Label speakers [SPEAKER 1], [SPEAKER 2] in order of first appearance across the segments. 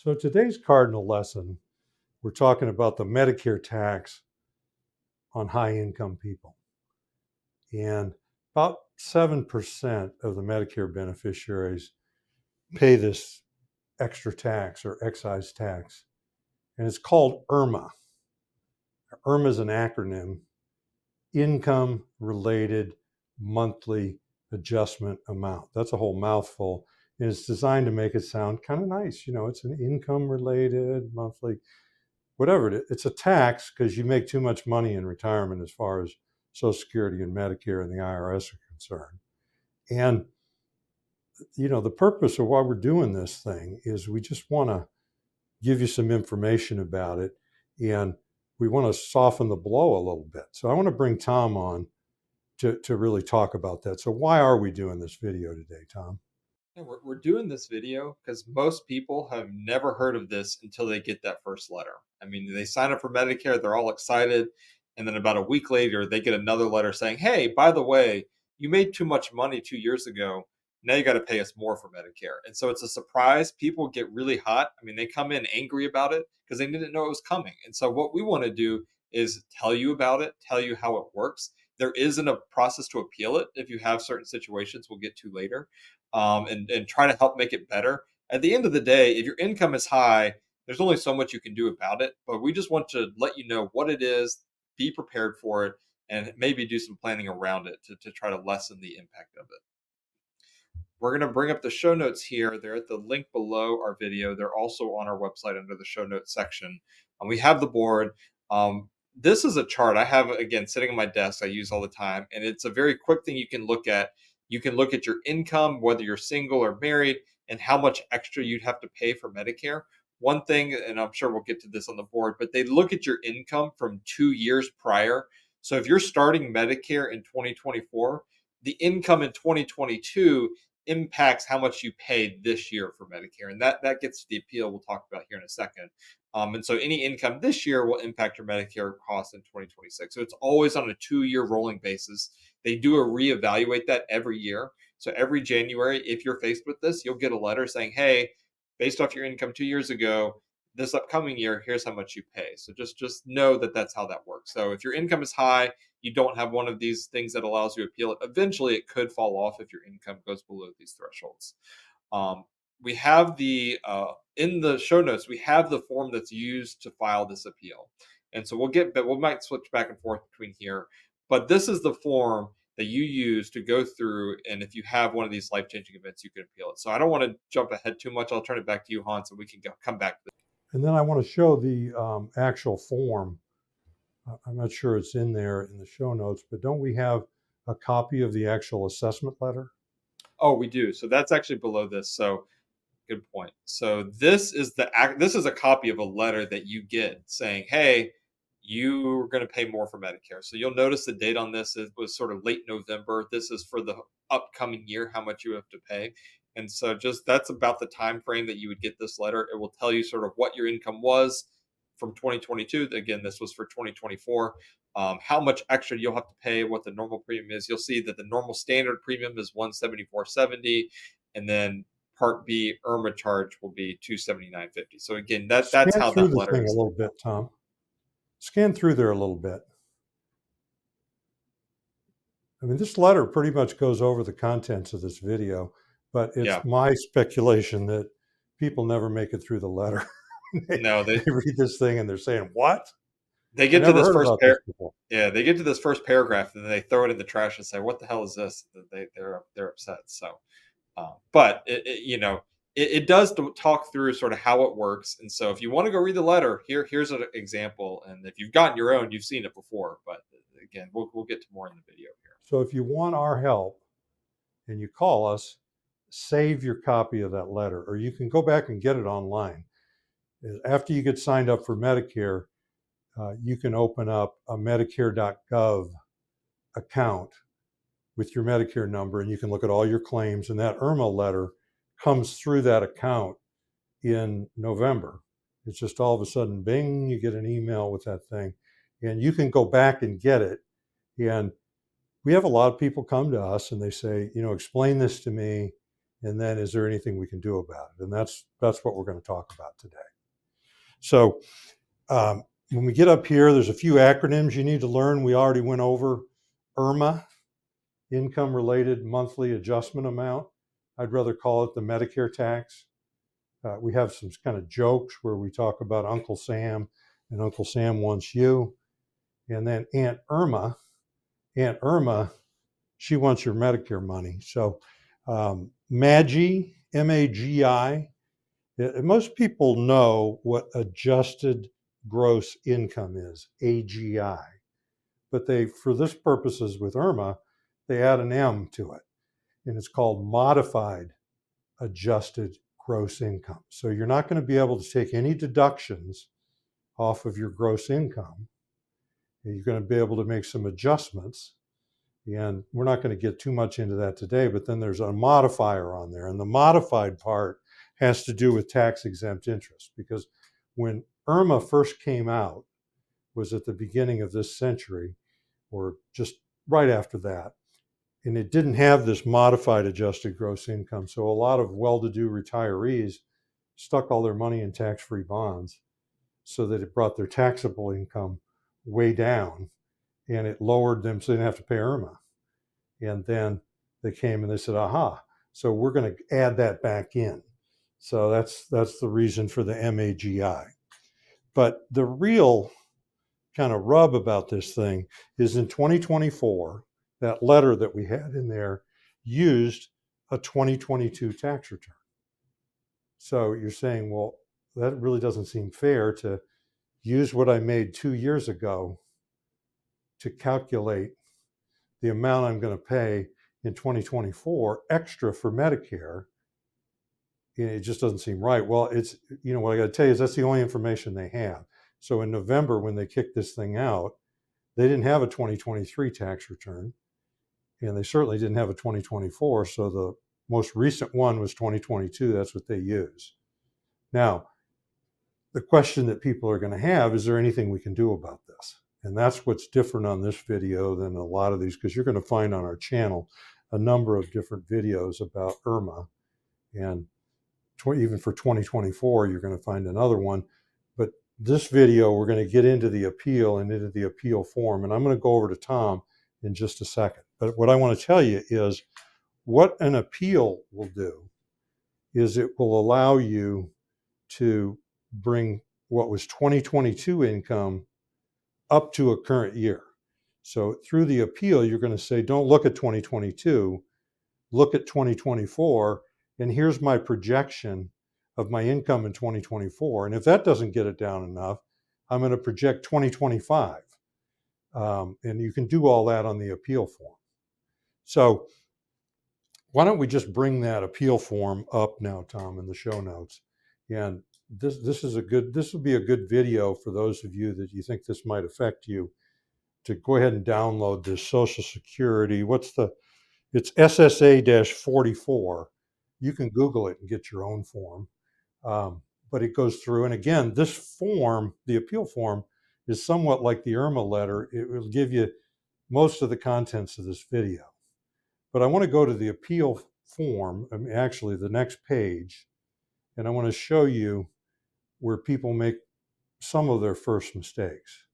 [SPEAKER 1] So today's Cardinal lesson, we're talking about the Medicare tax on high income people. And about 7% of the Medicare beneficiaries pay this extra tax or excise tax. And it's called IRMAA. IRMAA is an acronym, Income Related Monthly Adjustment Amount. That's a whole mouthful. And it's designed to make it sound kind of nice. It's an income related monthly, whatever it is. It's a tax because you make too much money in retirement as far as Social Security and Medicare and the IRS are concerned. And, the purpose of why we're doing this thing is we just want to give you some information about it. And we want to soften the blow a little bit. So I want to bring Tom on to really talk about that. So why are we doing this video today, Tom?
[SPEAKER 2] Yeah, we're doing this video because most people have never heard of this until they get that first letter. I mean, they sign up for Medicare, they're all excited, and then about a week later, they get another letter saying, "Hey, by the way, you made too much money 2 years ago. Now you got to pay us more for Medicare." And so it's a surprise. People get really hot. I mean, they come in angry about it because they didn't know it was coming. And so what we want to do is tell you about it, tell you how it works. There isn't a process to appeal it if you have certain situations we'll get to later, and try to help make it better. At the end of the day, if your income is high, there's only so much you can do about it. But we just want to let you know what it is, be prepared for it, and maybe do some planning around it to try to lessen the impact of it. We're going to bring up the show notes here. They're at the link below our video. They're also on our website under the show notes section. We have the board. This is a chart I have, again, sitting on my desk. I use all the time. And it's a very quick thing you can look at. You can look at your income, whether you're single or married, and how much extra you'd have to pay for Medicare. One thing, and I'm sure we'll get to this on the board, but they look at your income from 2 years prior. So if you're starting Medicare in 2024, the income in 2022 impacts how much you pay this year for Medicare. And that gets to the appeal we'll talk about here in a second. And so any income this year will impact your Medicare cost in 2026. So it's always on a 2-year rolling basis. They do a reevaluate that every year. So every January, if you're faced with this, you'll get a letter saying, "Hey, based off your income 2 years ago, this upcoming year, here's how much you pay." So just know that that's how that works. So if your income is high, you don't have one of these things that allows you to appeal it. Eventually, it could fall off if your income goes below these thresholds. Um, we have in the show notes, we have the form that's used to file this appeal. And so but we might switch back and forth between here. But this is the form that you use to go through. And if you have one of these life changing events, you can appeal it. So I don't want to jump ahead too much. I'll turn it back to you, Hans, and we can come back to this.
[SPEAKER 1] And then I want to show the actual form. I'm not sure it's in there in the show notes, but don't we have a copy of the actual assessment letter?
[SPEAKER 2] Oh, we do. So that's actually below this. So good point. So this is a copy of a letter that you get saying, "Hey, you're going to pay more for Medicare." So you'll notice the date on this was sort of late November. This is for the upcoming year, how much you have to pay. And so just that's about the time frame that you would get this letter. It will tell you sort of what your income was from 2022. Again, this was for 2024. How much extra you'll have to pay, what the normal premium is. You'll see that the normal standard premium is 174.70, and then Part B IRMAA charge will be 279.50. So again, that's
[SPEAKER 1] Scan
[SPEAKER 2] how
[SPEAKER 1] through
[SPEAKER 2] that
[SPEAKER 1] the
[SPEAKER 2] letter
[SPEAKER 1] thing a
[SPEAKER 2] is.
[SPEAKER 1] little bit, Tom. Scan through there a little bit. I mean, this letter pretty much goes over the contents of this video, but it's
[SPEAKER 2] Yeah.
[SPEAKER 1] my speculation that people never make it through the letter. they,
[SPEAKER 2] No,
[SPEAKER 1] they read this thing and they're saying, "What?
[SPEAKER 2] they
[SPEAKER 1] I
[SPEAKER 2] get to
[SPEAKER 1] never
[SPEAKER 2] this
[SPEAKER 1] heard
[SPEAKER 2] first
[SPEAKER 1] about this before."
[SPEAKER 2] yeah, they get to this first paragraph and then they throw it in the trash and say, "What the hell is this?" They're upset. So, but it does talk through sort of how it works. And so if you want to go read the letter, here's an example. And if you've gotten your own, you've seen it before. But again, we'll get to more in the video here.
[SPEAKER 1] So if you want our help and you call us, save your copy of that letter, or you can go back and get it online. After you get signed up for Medicare, you can open up a Medicare.gov account with your Medicare number, and you can look at all your claims. And that IRMAA letter comes through that account in November. It's just all of a sudden, bing, you get an email with that thing, and you can go back and get it. And we have a lot of people come to us and they say, explain this to me. And then is there anything we can do about it? And that's what we're going to talk about today. So when we get up here, there's a few acronyms you need to learn. We already went over IRMAA, Income Related Monthly Adjustment Amount. I'd rather call it the Medicare tax. We have some kind of jokes where we talk about Uncle Sam and Uncle Sam wants you. And then Aunt Irma, she wants your Medicare money. So MAGI, MAGI, most people know what adjusted gross income is, AGI. But they, for this purposes with IRMAA, they add an M to it. And it's called modified adjusted gross income. So you're not going to be able to take any deductions off of your gross income. You're going to be able to make some adjustments. And we're not going to get too much into that today, but then there's a modifier on there. And the modified part has to do with tax exempt interest, because when IRMAA first came out, was at the beginning of this century, or just right after that. And it didn't have this modified adjusted gross income. So a lot of well-to-do retirees stuck all their money in tax-free bonds so that it brought their taxable income way down, and it lowered them so they didn't have to pay IRMAA. And then they came and they said, aha, so we're going to add that back in. So that's the reason for the MAGI. But the real kind of rub about this thing is in 2024, that letter that we had in there used a 2022 tax return. So you're saying, well, that really doesn't seem fair to use what I made 2 years ago to calculate the amount I'm going to pay in 2024 extra for Medicare. It just doesn't seem right. Well, it's, what I got to tell you is that's the only information they have. So in November, when they kicked this thing out, they didn't have a 2023 tax return, and they certainly didn't have a 2024. So the most recent one was 2022. That's what they use. Now, the question that people are going to have is there anything we can do about this? And that's what's different on this video than a lot of these, because you're going to find on our channel a number of different videos about IRMAA. And even for 2024, you're going to find another one. But this video, we're going to get into the appeal and into the appeal form. And I'm going to go over to Tom in just a second. But what I want to tell you is what an appeal will do is it will allow you to bring what was 2022 income up to a current year. So through the appeal, you're going to say, don't look at 2022, look at 2024, and here's my projection of my income in 2024. And if that doesn't get it down enough, I'm going to project 2025. And you can do all that on the appeal form. So why don't we just bring that appeal form up now, Tom, in the show notes. And this will be a good video for those of you that you think this might affect you, to go ahead and download this Social Security. It's SSA-44. You can Google it and get your own form. But it goes through, and again, this form, the appeal form, is somewhat like the IRMAA letter. It will give you most of the contents of this video. But I want to go to the appeal form, actually the next page, and I want to show you where people make some of their first mistakes.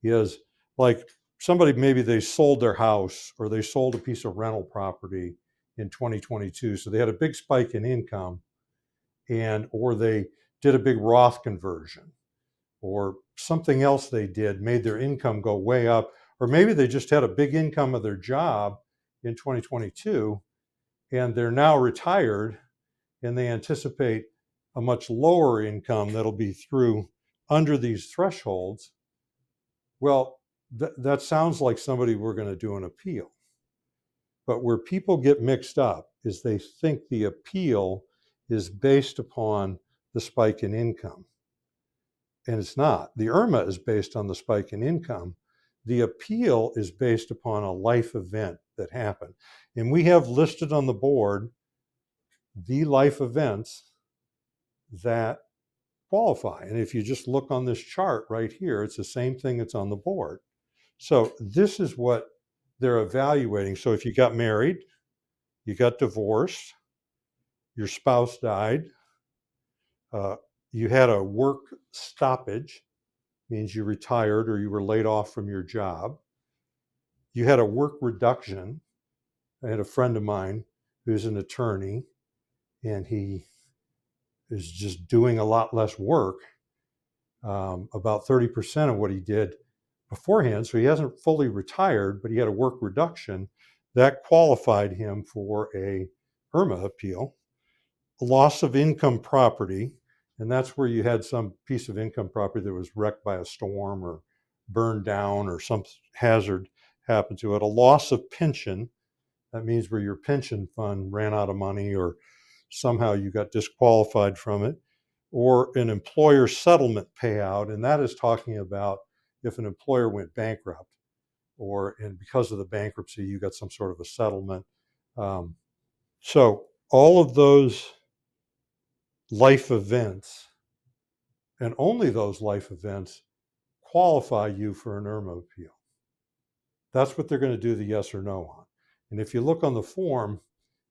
[SPEAKER 1] Is like somebody, maybe they sold their house or they sold a piece of rental property in 2022. So they had a big spike in income, or they did a big Roth conversion, or something else they did made their income go way up, or maybe they just had a big income of their job in 2022 and they're now retired and they anticipate a much lower income that'll be through under these thresholds. Well, that sounds like somebody we're going to do an appeal. But where people get mixed up is they think the appeal is based upon the spike in income. And it's not. The IRMAA is based on the spike in income. The appeal is based upon a life event that happened. And we have listed on the board the life events that qualify. And if you just look on this chart right here, it's the same thing that's on the board. So this is what they're evaluating. So if you got married, you got divorced, your spouse died, uh, you had a work stoppage, means you retired or you were laid off from your job, you had a work reduction. I had a friend of mine who's an attorney, and he is just doing a lot less work, about 30% of what he did beforehand. So he hasn't fully retired, but he had a work reduction that qualified him for a IRMAA appeal. A loss of income property, and that's where you had some piece of income property that was wrecked by a storm or burned down or some hazard happened to it. A loss of pension, that means where your pension fund ran out of money or somehow you got disqualified from it, or an employer settlement payout. And that is talking about if an employer went bankrupt and because of the bankruptcy, you got some sort of a settlement. So all of those life events, and only those life events, qualify you for an IRMAA appeal. That's what they're going to do the yes or no on. And if you look on the form,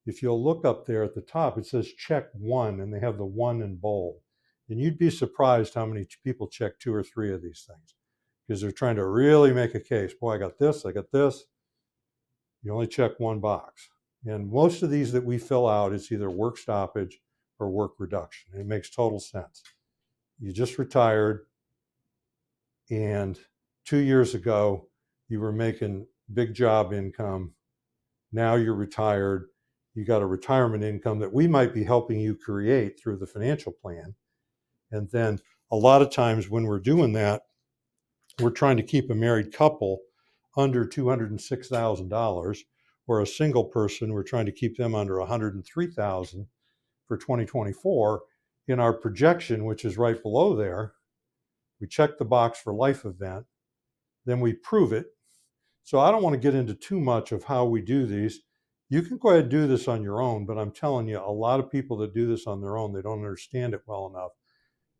[SPEAKER 1] if you'll look up there at the top, it says check one, and they have the one in bold. And you'd be surprised how many people check 2 or 3 of these things because they're trying to really make a case. Boy, I got this, I got this. You only check one box. And most of these that we fill out, it's either work stoppage or work reduction. It makes total sense. You just retired, and 2 years ago, you were making big job income. Now you're retired. You got a retirement income that we might be helping you create through the financial plan. And then a lot of times when we're doing that, we're trying to keep a married couple under $206,000, or a single person, we're trying to keep them under $103,000 for 2024. In our projection, which is right below there, we check the box for life event, then we prove it. So I don't want to get into too much of how we do these. You can go ahead and do this on your own, but I'm telling you, a lot of people that do this on their own, they don't understand it well enough.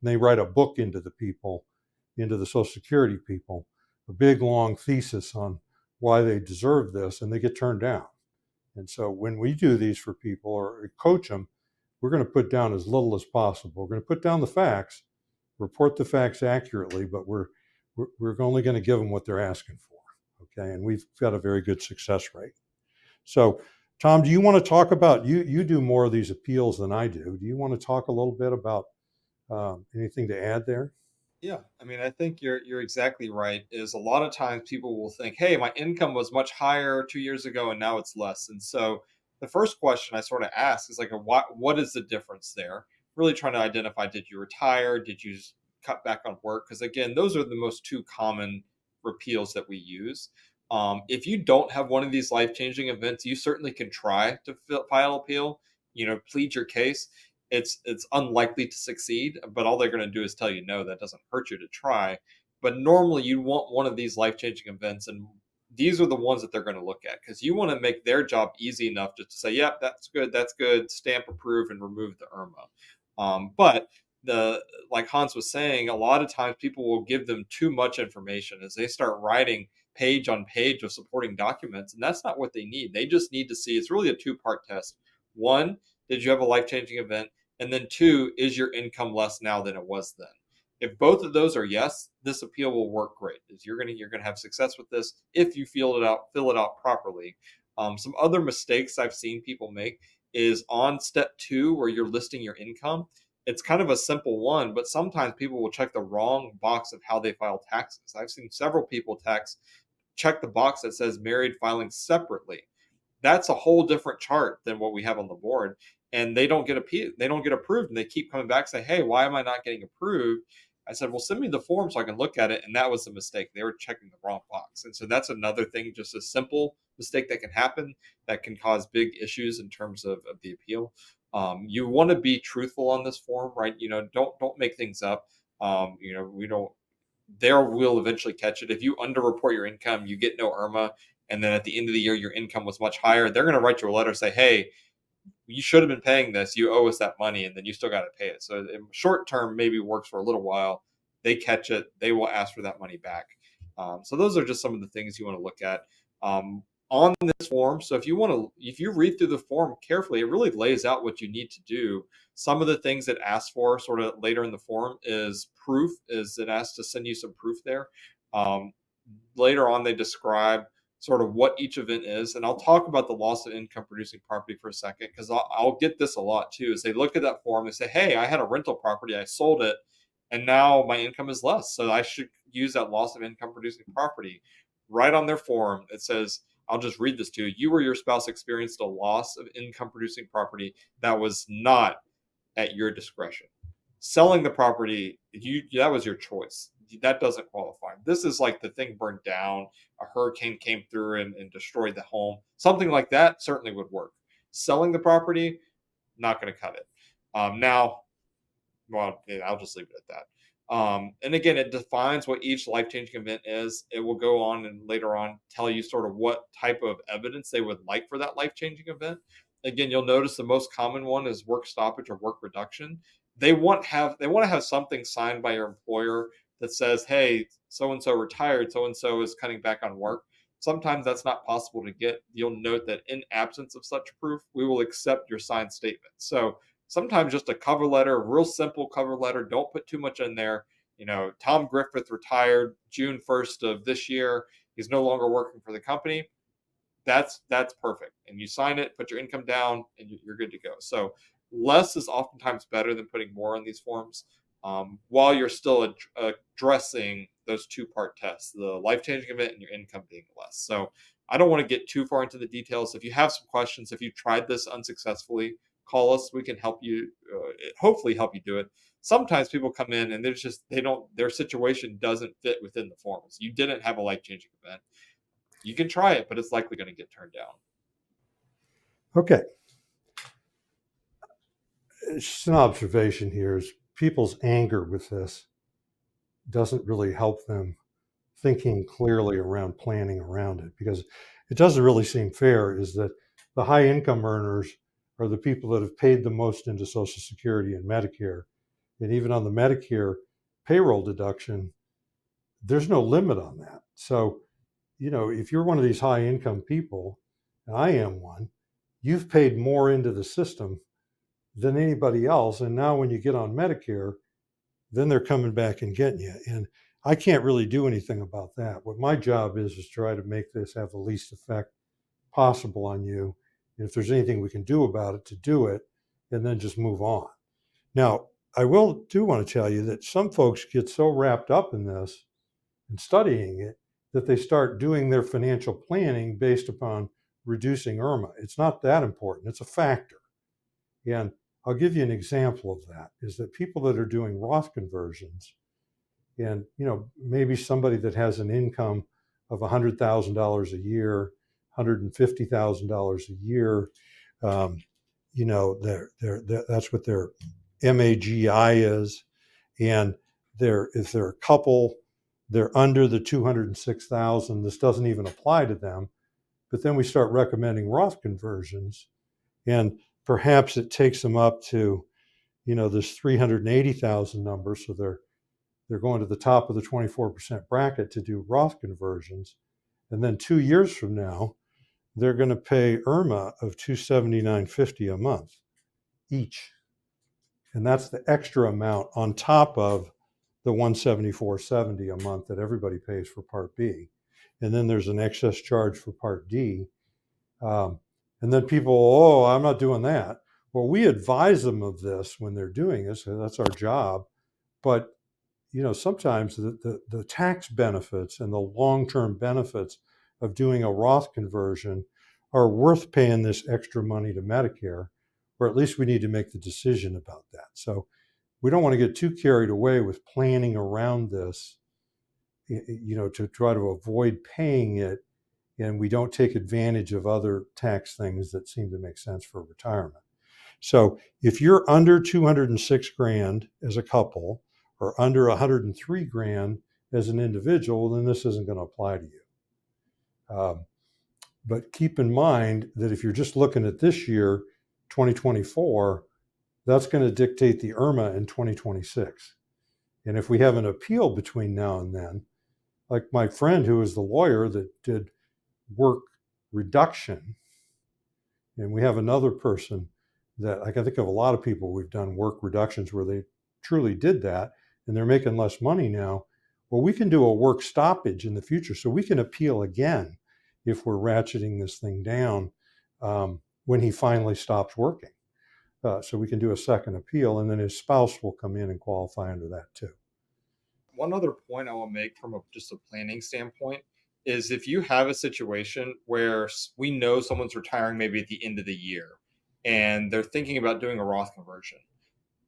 [SPEAKER 1] And they write a book into the Social Security people, a big long thesis on why they deserve this, and they get turned down. And so when we do these for people or coach them, we're going to put down as little as possible. We're going to put down the facts, report the facts accurately, but we're only going to give them what they're asking for. Okay, and we've got a very good success rate. So, Tom, do you want to talk about you do more of these appeals than I do? Do you want to talk a little bit about anything to add there?
[SPEAKER 2] Yeah, I mean, I think you're exactly right. Is a lot of times people will think, "Hey, my income was much higher 2 years ago, and now it's less." And so, the first question I sort of ask is like, What is the difference there?" Really trying to identify: Did you retire? Did you cut back on work? Because again, those are the most two common repeals that we use. If you don't have one of these life changing events, you certainly can try to file appeal. Plead your case. It's unlikely to succeed, but all they're going to do is tell you no. That doesn't hurt you to try. But normally, you want one of these life changing events, and these are the ones that they're going to look at because you want to make their job easy enough just to say, "Yep, that's good, stamp approve, and remove the IRMAA." But the like Hans was saying, a lot of times people will give them too much information as they start writing page on page of supporting documents, and that's not what they need. They just need to see. It's really a two-part test. One, did you have a life changing event? And then two, is your income less now than it was then? If both of those are yes, this appeal will work great. You're gonna have success with this if you fill it out properly. Some other mistakes I've seen people make is on step two where you're listing your income. It's kind of a simple one, but sometimes people will check the wrong box of how they file taxes. I've seen several people check the box that says married filing separately. That's a whole different chart than what we have on the board, and they don't get approved, and they keep coming back saying, "Hey, why am I not getting approved?" I said, "Well, send me the form so I can look at it." And that was the mistake. They were checking the wrong box. And so that's another thing, just a simple mistake that can happen that can cause big issues in terms of the appeal. You want to be truthful on this form, right? Don't make things up. We don't they will eventually catch it. If you underreport your income, you get no IRMAA, and then at the end of the year your income was much higher, they're going to write you a letter say, "Hey, you should have been paying this. You owe us that money," and then you still got to pay it. So in short term, maybe works for a little while. They catch it, they will ask for that money back. So those are just some of the things you want to look at. on this form. So if you read through the form carefully, it really lays out what you need to do. Some of the things it asks for sort of later in the form is proof, is it asks to send you some proof there. Um, Later on, they describe sort of what each event is. And I'll talk about the loss of income producing property for a second, because I'll get this a lot too, is they look at that form, they say, hey, I had a rental property, I sold it, and now my income is less. So I should use that loss of income producing property. Right on their form, it says, I'll just read this to you. You or your spouse experienced a loss of income producing property that was not at your discretion. Selling the property, that was your choice. That doesn't qualify. This is like the thing burned down, a hurricane came through and destroyed the home. Something like that certainly would work. Selling the property, not going to cut it. Now, well, yeah, I'll just leave it at that. And again, it defines what each life changing event is. It will go on and later on tell you sort of what type of evidence they would like for that life changing event. Again, you'll notice the most common one is work stoppage or work reduction. They want to have something signed by your employer that says, "Hey, so and so retired, so and so is cutting back on work." Sometimes that's not possible to get. You'll note that in absence of such proof, we will accept your signed statement. So sometimes just a cover letter, a real simple cover letter. Don't put too much in there. Tom Griffith retired June 1st of this year. He's no longer working for the company. That's perfect. And you sign it, put your income down, and you're good to go. So less is oftentimes better than putting more on these forms, while you're still addressing those two-part tests, the life-changing event and your income being less. So I don't want to get too far into the details. If you have some questions, if you tried this unsuccessfully, call us. We can help you, hopefully help you do it. Sometimes people come in and their situation doesn't fit within the forms. You didn't have a life-changing event. You can try it, but it's likely going to get turned down.
[SPEAKER 1] Okay. Just an observation here is people's anger with this doesn't really help them thinking clearly around planning around it, because it doesn't really seem fair is that the high income earners are the people that have paid the most into Social Security and Medicare. And even on the Medicare payroll deduction, there's no limit on that. So, if you're one of these high income people, and I am one, you've paid more into the system than anybody else. And now when you get on Medicare, then they're coming back and getting you. And I can't really do anything about that. What my job is try to make this have the least effect possible on you. And if there's anything we can do about it, to do it, and then just move on. Now, I do want to tell you that some folks get so wrapped up in this and studying it that they start doing their financial planning based upon reducing IRMAA. It's not that important. It's a factor. And I'll give you an example of that, is that people that are doing Roth conversions, and maybe somebody that has an income of $100,000 a year, $150,000 a year, that's what their MAGI is. And if they're a couple, they're under the 206,000. This doesn't even apply to them. But then we start recommending Roth conversions, and perhaps it takes them up to, this 380,000 number. So they're going to the top of the 24% bracket to do Roth conversions. And then 2 years from now, they're going to pay IRMAA of $279.50 a month each. And that's the extra amount on top of the $174.70 a month that everybody pays for Part B. And then there's an excess charge for Part D. And then people, I'm not doing that. Well, we advise them of this when they're doing this, and that's our job. But sometimes the tax benefits and the long-term benefits of doing a Roth conversion are worth paying this extra money to Medicare, or at least we need to make the decision about that. So we don't want to get too carried away with planning around this, to try to avoid paying it, and we don't take advantage of other tax things that seem to make sense for retirement. So if you're under 206 grand as a couple, or under 103 grand as an individual, then this isn't going to apply to you. But keep in mind that if you're just looking at this year, 2024, that's going to dictate the IRMAA in 2026. And if we have an appeal between now and then, like my friend who is the lawyer that did work reduction, and we have another person that I can think of a lot of people we've done work reductions where they truly did that and they're making less money now. Well, we can do a work stoppage in the future, so we can appeal again if we're ratcheting this thing down when he finally stops working. So we can do a second appeal, and then his spouse will come in and qualify under that too.
[SPEAKER 2] One other point I will make from just a planning standpoint is if you have a situation where we know someone's retiring maybe at the end of the year and they're thinking about doing a Roth conversion,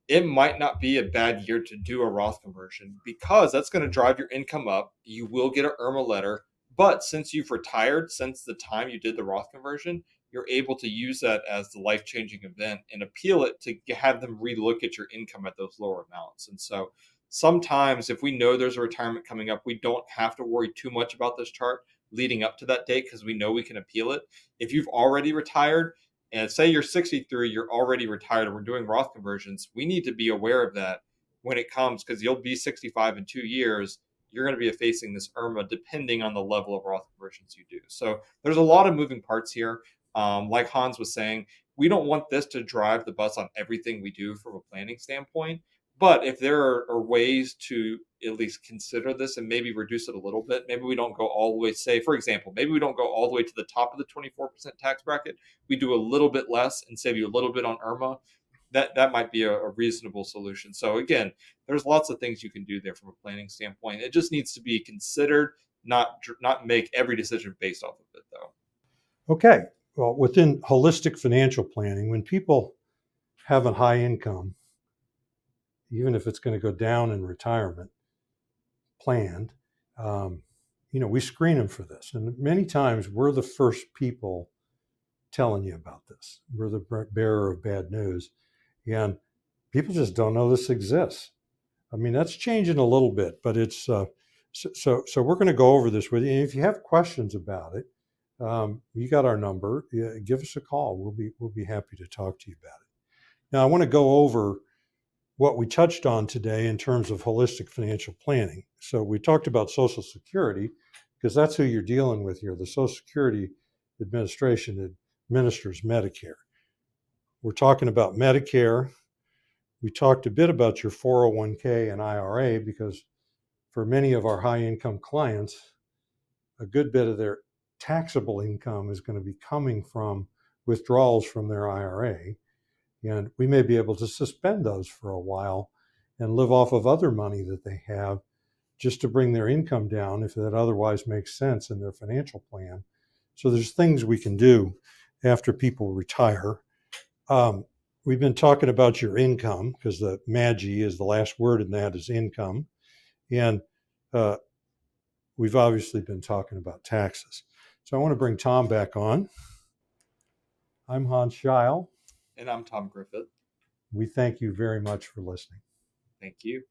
[SPEAKER 2] it might not be a bad year to do a Roth conversion because that's going to drive your income up. You will get an IRMAA letter, but since you've retired since the time you did the Roth conversion, you're able to use that as the life-changing event and appeal it to have them relook at your income at those lower amounts. And so sometimes if we know there's a retirement coming up, we don't have to worry too much about this chart leading up to that date because we know we can appeal it. If you've already retired, and say you're 63, you're already retired, and we're doing Roth conversions, we need to be aware of that when it comes, because you'll be 65 in 2 years. You're going to be facing this IRMAA depending on the level of Roth conversions you do. So there's a lot of moving parts here. Like Hans was saying, we don't want this to drive the bus on everything we do from a planning standpoint. But if there are ways to at least consider this and maybe reduce it a little bit, maybe we don't go all the way, say, for example, maybe we don't go all the way to the top of the 24% tax bracket. We do a little bit less and save you a little bit on IRMAA. That might be a reasonable solution. So again, there's lots of things you can do there from a planning standpoint. It just needs to be considered, not make every decision based off of it, though.
[SPEAKER 1] Okay. Well, within holistic financial planning, when people have a high income, even if it's going to go down in retirement planned, we screen them for this. And many times we're the first people telling you about this. We're the bearer of bad news. And people just don't know this exists. I mean, that's changing a little bit, but it's so we're going to go over this with you. And if you have questions about it, you got our number. Give us a call. We'll be happy to talk to you about it. Now, I want to go over what we touched on today in terms of holistic financial planning. So we talked about Social Security because that's who you're dealing with here. The Social Security Administration administers Medicare. We're talking about Medicare. We talked a bit about your 401k and IRA because for many of our high income clients, a good bit of their taxable income is going to be coming from withdrawals from their IRA. And we may be able to suspend those for a while and live off of other money that they have just to bring their income down if that otherwise makes sense in their financial plan. So there's things we can do after people retire. We've been talking about your income because the MAGI is the last word in that is income. And we've obviously been talking about taxes. So I want to bring Tom back on. I'm Hans Scheil.
[SPEAKER 2] And I'm Tom Griffith.
[SPEAKER 1] We thank you very much for listening.
[SPEAKER 2] Thank you.